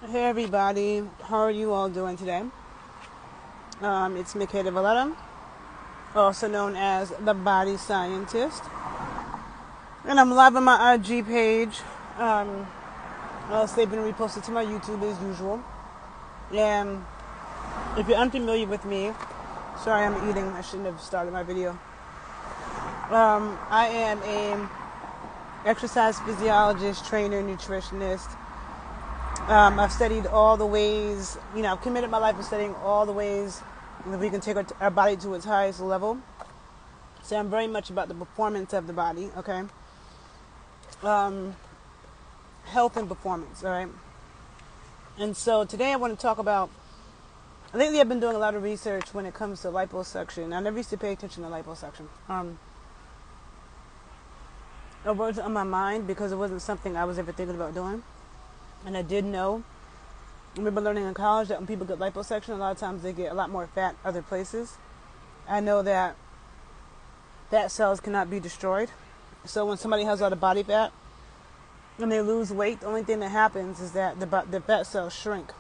Hey everybody, how are you all doing today? It's Makeda Valletta, also known as the Body Scientist, and I'm live on my IG page. They've been reposted to my YouTube as usual. And if you're unfamiliar with me, sorry I'm eating. I shouldn't have started my video. I am a exercise physiologist, trainer, nutritionist. I've studied all the ways, I've committed my life to studying all the ways that we can take our body to its highest level. So I'm very much about the performance of the body, okay? Health and performance, all right? And so today I want to talk about, lately I've been doing a lot of research when it comes to liposuction. I never used to pay attention to liposuction. It wasn't on my mind because it wasn't something I was ever thinking about doing. And I did know, I remember learning in college that when people get liposuction, a lot of times they get a lot more fat other places. I know that fat cells cannot be destroyed. So when somebody has a lot of body fat and they lose weight, the only thing that happens is that the fat cells shrink.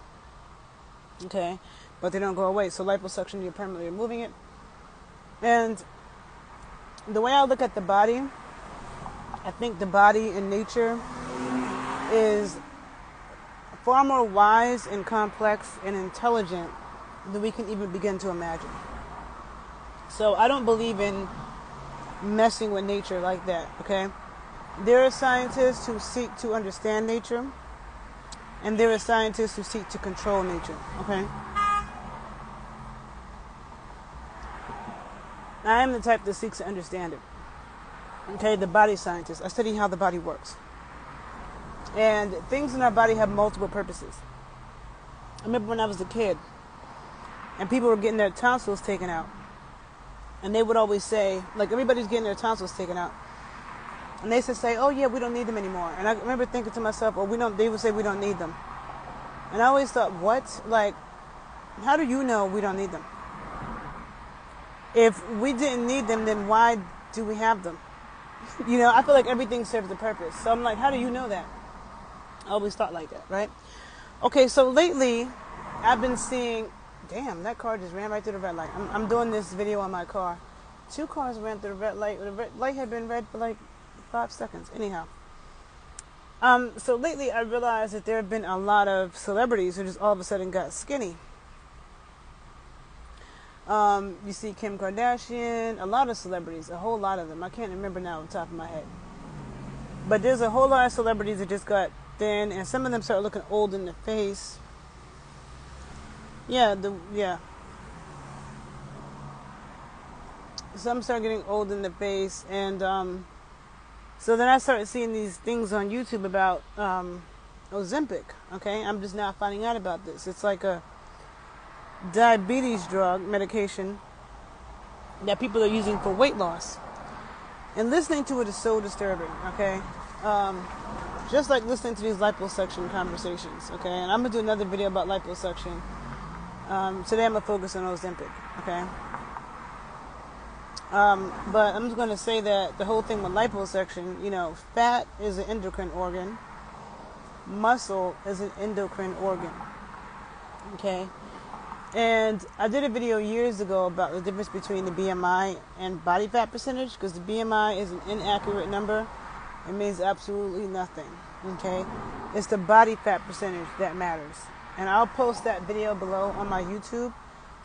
Okay? But they don't go away. So liposuction, you're permanently removing it. And the way I look at the body, I think the body in nature is far more wise and complex and intelligent than we can even begin to imagine. So I don't believe in messing with nature like that, okay? There are scientists who seek to understand nature, and there are scientists who seek to control nature, okay? I am the type that seeks to understand it, okay? The body scientist. I study how the body works. And things in our body have multiple purposes. I remember when I was a kid and people were getting their tonsils taken out. And they would always say, like, everybody's getting their tonsils taken out. And they used to say, oh yeah, we don't need them anymore. And I remember thinking to myself, they would say we don't need them. And I always thought, what? Like, how do you know we don't need them? If we didn't need them, then why do we have them? I feel like everything serves a purpose. So I'm like, how do you know that? I always thought like that, right? Okay, so lately, I've been seeing, damn, that car just ran right through the red light. I'm doing this video on my car. 2 cars ran through the red light. The red light had been red for like 5 seconds. Anyhow. So lately, I realized that there have been a lot of celebrities who just all of a sudden got skinny. You see Kim Kardashian, a lot of celebrities, a whole lot of them. I can't remember now off the top of my head. But there's a whole lot of celebrities that just got thin, and some of them start looking old in the face. Some start getting old in the face, and so then I started seeing these things on YouTube about Ozempic. Okay, I'm just now finding out about this. It's like a diabetes drug medication that people are using for weight loss, and listening to it is so disturbing. Okay. Just like listening to these liposuction conversations, okay? And I'm going to do another video about liposuction. Today I'm going to focus on Ozempic, okay? But I'm just going to say that the whole thing with liposuction, fat is an endocrine organ. Muscle is an endocrine organ, okay? And I did a video years ago about the difference between the BMI and body fat percentage, because the BMI is an inaccurate number. It means absolutely nothing, okay? It's the body fat percentage that matters. And I'll post that video below on my YouTube.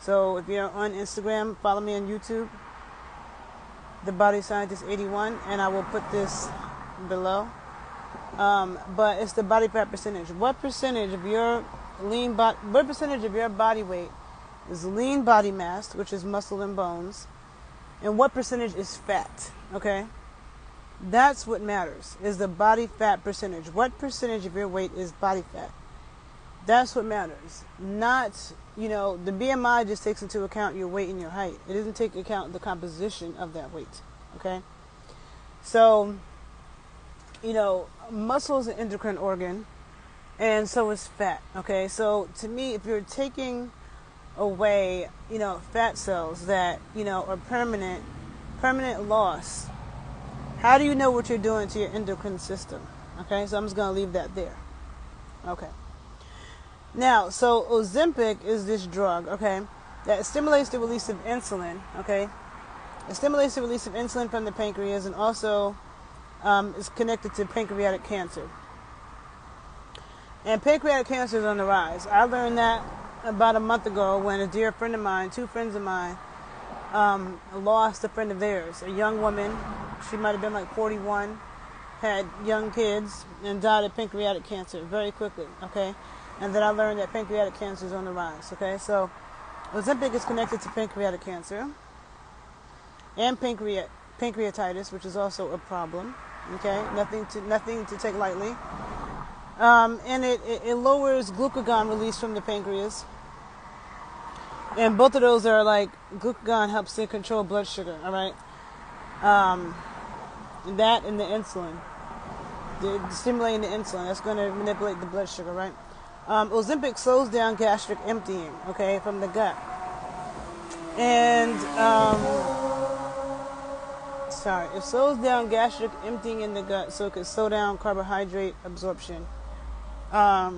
So if you're on Instagram, follow me on YouTube, The Body Scientist 81, and I will put this below. But it's the body fat percentage. What percentage of your body weight is lean body mass, which is muscle and bones, and what percentage is fat, okay? That's what matters, is the body fat percentage. What percentage of your weight is body fat? That's what matters. Not, the BMI just takes into account your weight and your height. It doesn't take into account the composition of that weight, okay? So, muscle is an endocrine organ, and so is fat, okay? So, to me, if you're taking away, fat cells that, are permanent loss, how do you know what you're doing to your endocrine system? Okay, so I'm just going to leave that there. Okay. Now, so Ozempic is this drug, okay, that stimulates the release of insulin, okay? It stimulates the release of insulin from the pancreas and also is connected to pancreatic cancer. And pancreatic cancer is on the rise. I learned that about a month ago when a dear friend of mine, two friends of mine, lost a friend of theirs, a young woman. She might have been like 41, had young kids, and died of pancreatic cancer very quickly, okay? And then I learned that pancreatic cancer is on the rise, okay? So Ozempic is connected to pancreatic cancer and pancreatitis, which is also a problem, okay? Nothing to take lightly. And it lowers glucagon release from the pancreas. And both of those are like, glucagon helps to control blood sugar, all right? That and the insulin. Stimulating the insulin, that's going to manipulate the blood sugar, right? Ozempic slows down gastric emptying, okay, from the gut. And, it slows down gastric emptying in the gut so it can slow down carbohydrate absorption. That's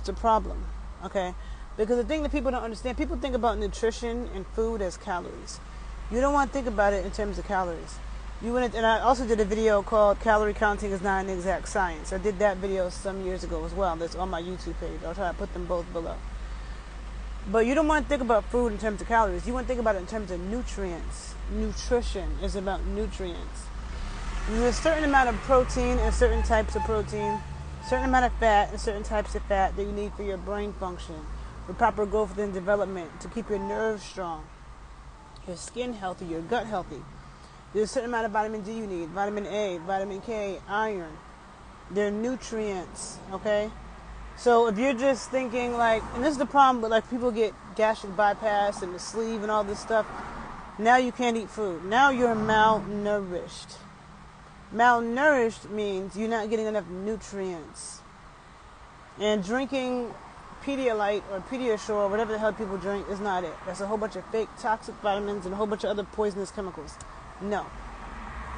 a problem, okay? Because the thing that people don't understand, people think about nutrition and food as calories. You don't want to think about it in terms of calories. And I also did a video called Calorie Counting is Not an Exact Science. I did that video some years ago as well. That's on my YouTube page. I'll try to put them both below. But you don't want to think about food in terms of calories. You want to think about it in terms of nutrients. Nutrition is about nutrients. And there's a certain amount of protein and certain types of protein, certain amount of fat and certain types of fat that you need for your brain function, for proper growth and development, to keep your nerves strong, your skin healthy, your gut healthy. There's a certain amount of vitamin D you need, vitamin A, vitamin K, iron. They're nutrients, okay? So if you're just thinking like, and this is the problem, but like people get gastric bypass and the sleeve and all this stuff, now you can't eat food. Now you're malnourished. Malnourished means you're not getting enough nutrients. And drinking Pedialyte or Pediasure or whatever the hell people drink is not it. That's a whole bunch of fake toxic vitamins and a whole bunch of other poisonous chemicals. No.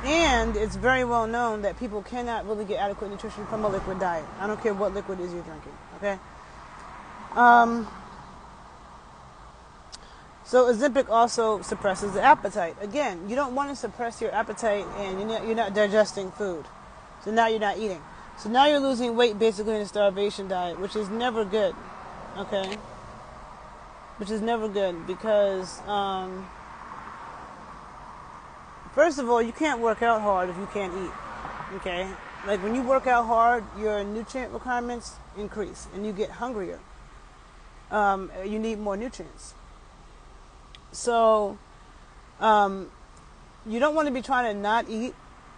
And it's very well known that people cannot really get adequate nutrition from a liquid diet. I don't care what liquid is you're drinking, okay? So Ozempic also suppresses the appetite. Again, you don't want to suppress your appetite and you're not digesting food. So now you're not eating. So now you're losing weight basically in a starvation diet, which is never good, okay? Which is never good because, first of all, you can't work out hard if you can't eat, okay? Like when you work out hard, your nutrient requirements increase and you get hungrier. You need more nutrients. So, you don't want to be trying to not eat,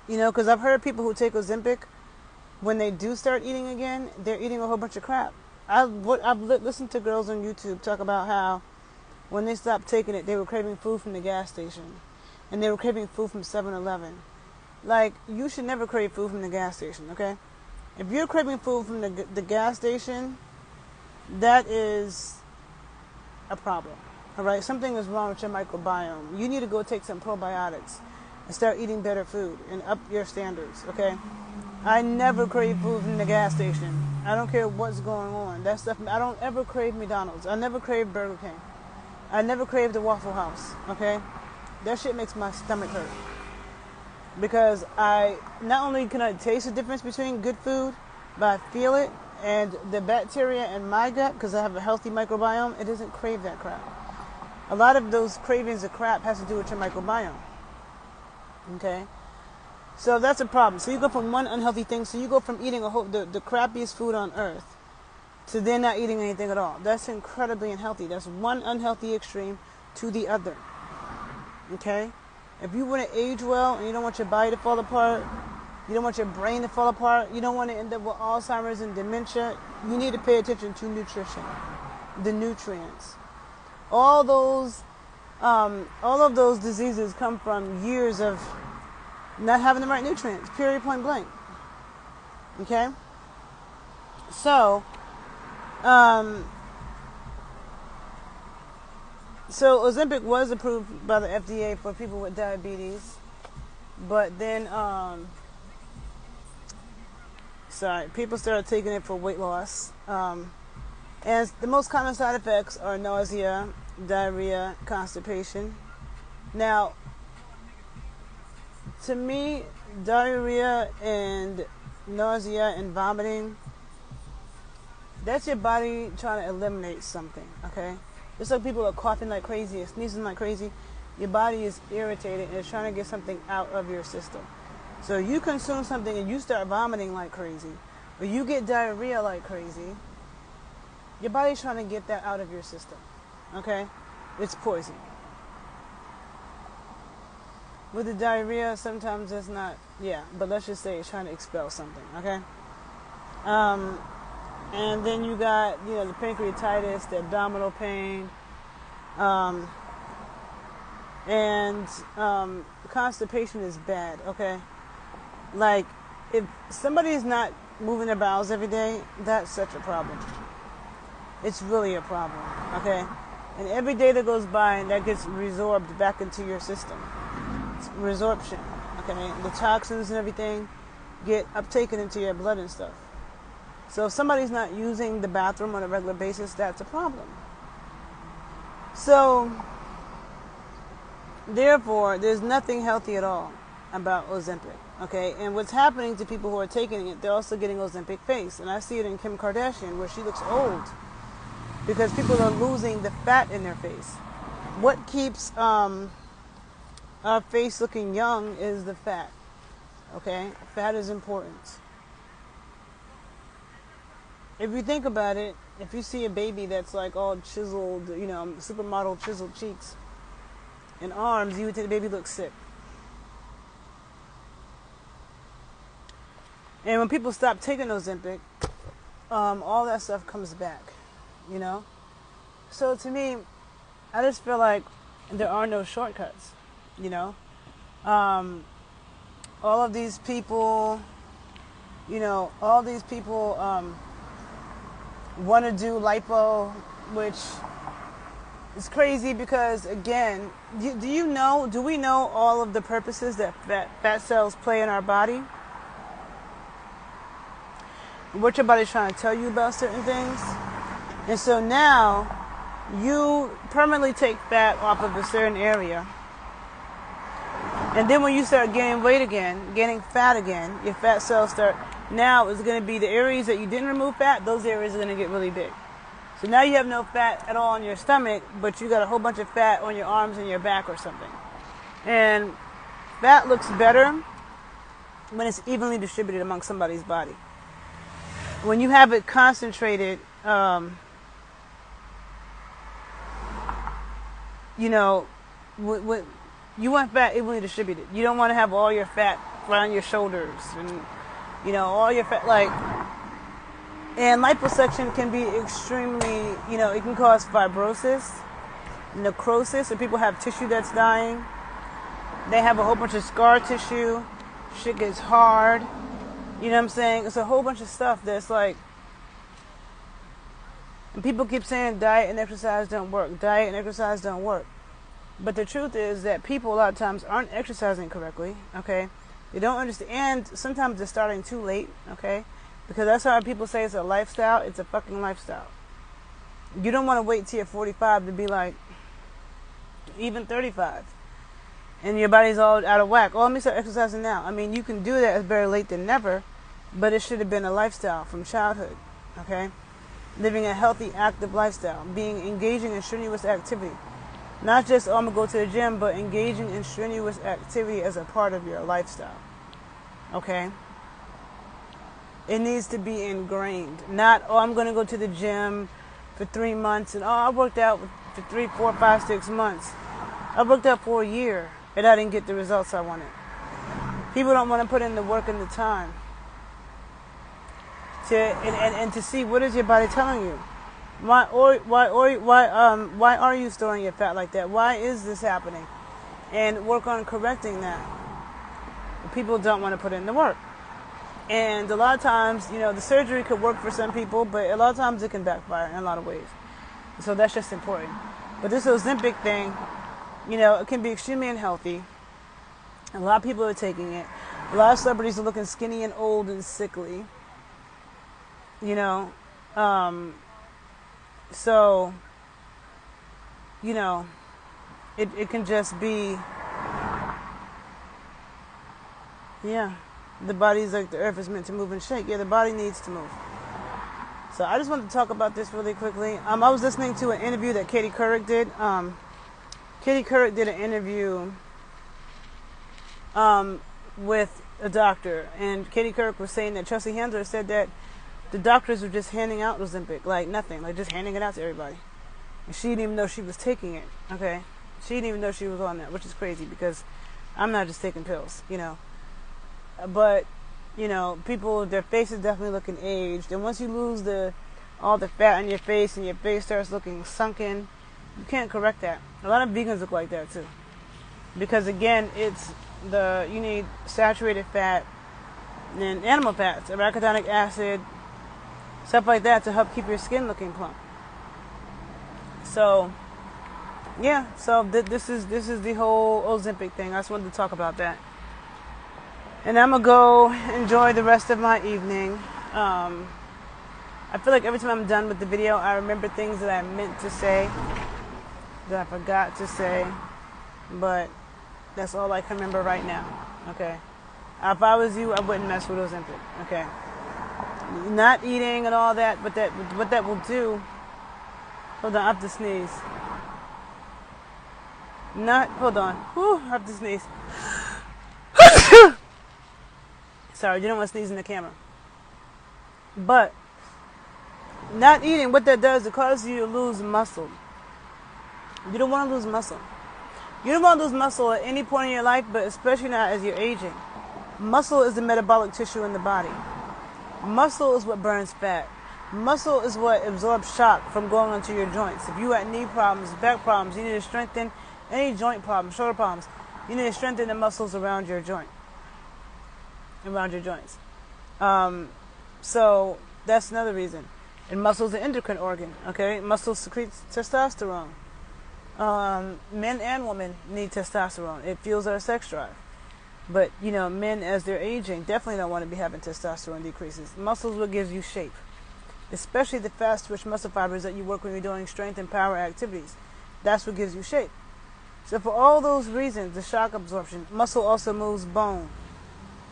because I've heard people who take Ozempic, when they do start eating again, they're eating a whole bunch of crap. I've listened to girls on YouTube talk about how when they stopped taking it, they were craving food from the gas station. And they were craving food from 7-Eleven. Like, you should never crave food from the gas station, okay? If you're craving food from the gas station, that is a problem, all right? Something is wrong with your microbiome. You need to go take some probiotics and start eating better food and up your standards, okay? I never crave food from the gas station. I don't care what's going on. That stuff, I don't ever crave McDonald's. I never crave Burger King. I never crave the Waffle House, okay? That shit makes my stomach hurt. Because not only can I taste the difference between good food, but I feel it, and the bacteria in my gut, because I have a healthy microbiome, it doesn't crave that crap. A lot of those cravings of crap has to do with your microbiome. Okay? So that's a problem. So you go from one unhealthy thing, so you go from eating the crappiest food on earth to then not eating anything at all. That's incredibly unhealthy. That's one unhealthy extreme to the other. Okay? If you want to age well and you don't want your body to fall apart, you don't want your brain to fall apart, you don't want to end up with Alzheimer's and dementia, you need to pay attention to nutrition, the nutrients. All of those diseases come from years of not having the right nutrients, period, point blank. Okay? So Ozempic was approved by the FDA for people with diabetes, but then Sorry, people started taking it for weight loss. And the most common side effects are nausea, diarrhea, constipation. Now, to me, diarrhea and nausea and vomiting, that's your body trying to eliminate something, okay? Just like people are coughing like crazy and sneezing like crazy, your body is irritated and it's trying to get something out of your system. So you consume something and you start vomiting like crazy, or you get diarrhea like crazy, your body's trying to get that out of your system, okay? It's poison. With the diarrhea, sometimes it's not, but let's just say it's trying to expel something, okay? And then you got, the pancreatitis, the abdominal pain, and constipation is bad, okay? Like, if somebody's not moving their bowels every day, that's such a problem. It's really a problem, okay? And every day that goes by, that gets resorbed back into your system. It's resorption, okay? The toxins and everything get uptaken into your blood and stuff. So if somebody's not using the bathroom on a regular basis, that's a problem. So, therefore, there's nothing healthy at all about Ozempic, okay? And what's happening to people who are taking it, they're also getting Ozempic face. And I see it in Kim Kardashian, where she looks old because people are losing the fat in their face. What keeps our face looking young is the fat, okay? Fat is important. If you think about it, if you see a baby that's like all chiseled, supermodel chiseled cheeks and arms, you would think the baby looks sick. And when people stop taking Ozempic, all that stuff comes back, So to me, I just feel like there are no shortcuts, all of these people, want to do lipo, which is crazy because, again, do we know all of the purposes that fat cells play in our body? What your body's trying to tell you about certain things. And so now you permanently take fat off of a certain area. And then when you start gaining weight again, gaining fat again, your fat cells now it's going to be the areas that you didn't remove fat, those areas are going to get really big. So now you have no fat at all on your stomach, but you got a whole bunch of fat on your arms and your back or something. And fat looks better when it's evenly distributed among somebody's body. When you have it concentrated, you want fat evenly distributed. You don't want to have all your fat around your shoulders and, all your fat, and liposuction can be extremely, it can cause fibrosis, necrosis, so people have tissue that's dying. They have a whole bunch of scar tissue. Shit gets hard. You know what I'm saying? It's a whole bunch of stuff that's and people keep saying diet and exercise don't work. Diet and exercise don't work. But the truth is that people a lot of times aren't exercising correctly, okay? They don't understand, and sometimes they're starting too late, okay? Because that's why people say it's a lifestyle. It's a fucking lifestyle. You don't want to wait till you're 45 to be even 35. And your body's all out of whack. Oh, let me start exercising now. I mean, you can do that. It's better late than never. But it should have been a lifestyle from childhood, okay? Living a healthy, active lifestyle. Engaging in strenuous activity. Not just, I'm going to go to the gym, but engaging in strenuous activity as a part of your lifestyle, okay? It needs to be ingrained. Not, I'm going to go to the gym for 3 months, and, I worked out for 3, 4, 5, 6 months. I worked out for a year, and I didn't get the results I wanted. People don't want to put in the work and the time to see what is your body telling you. Why are you storing your fat like that? Why is this happening? And work on correcting that. People don't want to put in the work. And a lot of times, the surgery could work for some people, but a lot of times it can backfire in a lot of ways. So that's just important. But this Ozempic thing, it can be extremely unhealthy. A lot of people are taking it. A lot of celebrities are looking skinny and old and sickly. you know. So, you know, it can just be, yeah, the body's like the earth is meant to move and shake. Yeah, the body needs to move. So I just wanted to talk about this really quickly. I was listening to an interview that Katie Couric did. Katie Couric did an interview with a doctor, and Katie Couric was saying that Chelsea Handler said that the doctors were just handing out Ozempic, like nothing, like just handing it out to everybody. And she didn't even know she was taking it, okay? She didn't even know she was on that, which is crazy because I'm not just taking pills, you know. But, you know, people, their face is definitely looking aged. And once you lose all the fat on your face and your face starts looking sunken, you can't correct that. A lot of vegans look like that too. Because again, you need saturated fat and animal fats, arachidonic acid, stuff like that to help keep your skin looking plump. So, yeah, so this is the whole Ozempic thing. I just wanted to talk about that. And I'm going to go enjoy the rest of my evening. I feel like every time I'm done with the video, I remember things that I meant to say, that I forgot to say, but that's all I can remember right now, okay? If I was you, I wouldn't mess with Ozempic, okay? Not eating and all that, but what that will do, hold on, I have to sneeze. Hold on, whew, I have to sneeze. Sorry, you don't want to sneeze in the camera. But not eating, what that does, it causes you to lose muscle. You don't want to lose muscle. You don't want to lose muscle at any point in your life, but especially not as you're aging. Muscle is the metabolic tissue in the body. Muscle is what burns fat. Muscle is what absorbs shock from going onto your joints. If you got knee problems, back problems, you need to strengthen any joint problems, shoulder problems. You need to strengthen the muscles around your joints. So that's another reason. And muscle is an endocrine organ, okay? Muscle secretes testosterone. Men and women need testosterone. It fuels our sex drive. But, you know, men as they're aging definitely don't want to be having testosterone decreases. Muscle is what gives you shape. Especially the fast-twitch muscle fibers that you work when you're doing strength and power activities. That's what gives you shape. So for all those reasons, the shock absorption, muscle also moves bone.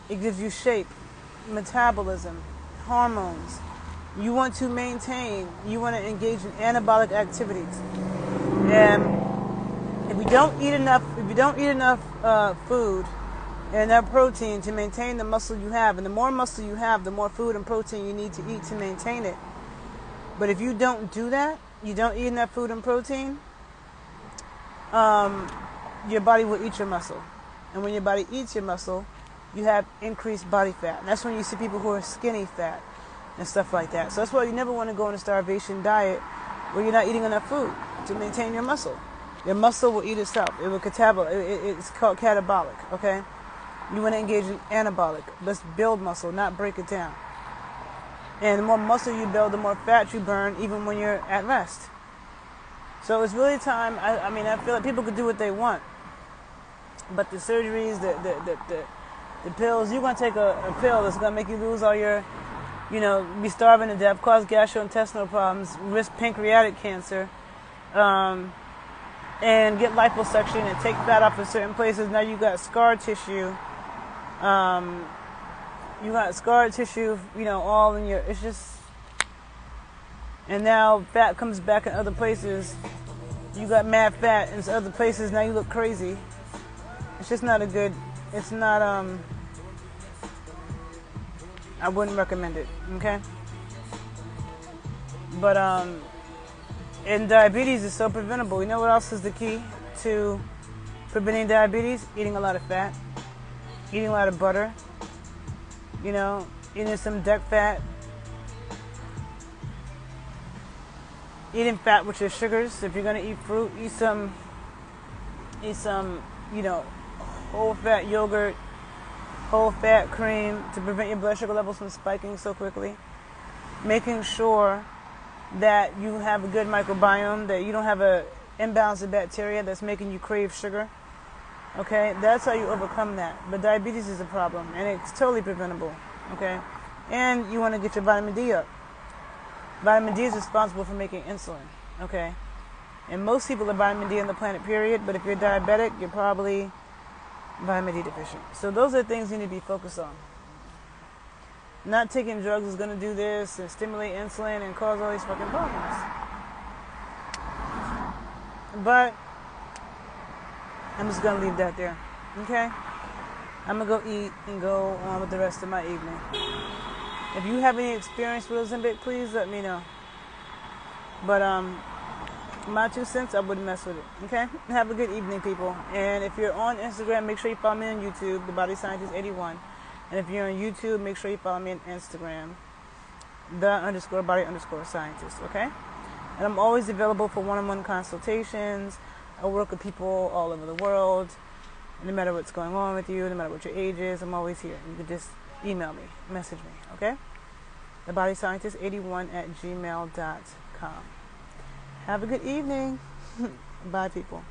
It gives you shape, metabolism, hormones. You want to maintain, you want to engage in anabolic activities. And if you don't eat enough food and enough protein to maintain the muscle you have, and the more muscle you have, the more food and protein you need to eat to maintain it. But if you don't do that, you don't eat enough food and protein, your body will eat your muscle. And when your body eats your muscle, you have increased body fat. And that's when you see people who are skinny fat and stuff like that. So that's why you never want to go on a starvation diet where you're not eating enough food to maintain your muscle. Your muscle will eat itself. It will it's called catabolic, okay? You want to engage in anabolic. Let's build muscle, not break it down. And the more muscle you build, the more fat you burn, even when you're at rest. So it's really time. I mean, I feel like people could do what they want. But the surgeries, the pills, you're going to take a pill that's going to make you lose all your, you know, be starving to death, cause gastrointestinal problems, risk pancreatic cancer, and get liposuction and take fat off in certain places. Now you got scar tissue. You got scar tissue, you know, all in your, it's just, and now fat comes back in other places. You got mad fat in other places, now you look crazy. It's just not a good, it's not, I wouldn't recommend it, okay? But, and diabetes is so preventable. You know what else is the key to preventing diabetes? Eating a lot of fat, eating a lot of butter, you know, eating some duck fat, eating fat which is sugars. If you're going to eat fruit, eat some, you know, whole fat yogurt, whole fat cream to prevent your blood sugar levels from spiking so quickly. Making sure that you have a good microbiome, that you don't have an imbalance of bacteria that's making you crave sugar. Okay, that's how you overcome that. But diabetes is a problem, and it's totally preventable. Okay, and you want to get your vitamin D up. Vitamin D is responsible for making insulin, okay? And most people are vitamin D on the planet, period. But if you're diabetic, you're probably vitamin D deficient. So those are things you need to be focused on. Not taking drugs is going to do this and stimulate insulin and cause all these fucking problems. But I'm just going to leave that there, okay? I'm going to go eat and go on with the rest of my evening. If you have any experience with Ozempic, please let me know. But my 2 cents, I wouldn't mess with it, okay? Have a good evening, people. And if you're on Instagram, make sure you follow me on YouTube, The Body Scientist 81. And if you're on YouTube, make sure you follow me on Instagram, _body_scientist, okay? And I'm always available for one-on-one consultations. I work with people all over the world. No matter what's going on with you, no matter what your age is, I'm always here. You can just email me, message me, okay? thebodyscientist81@gmail.com. Have a good evening. Bye, people.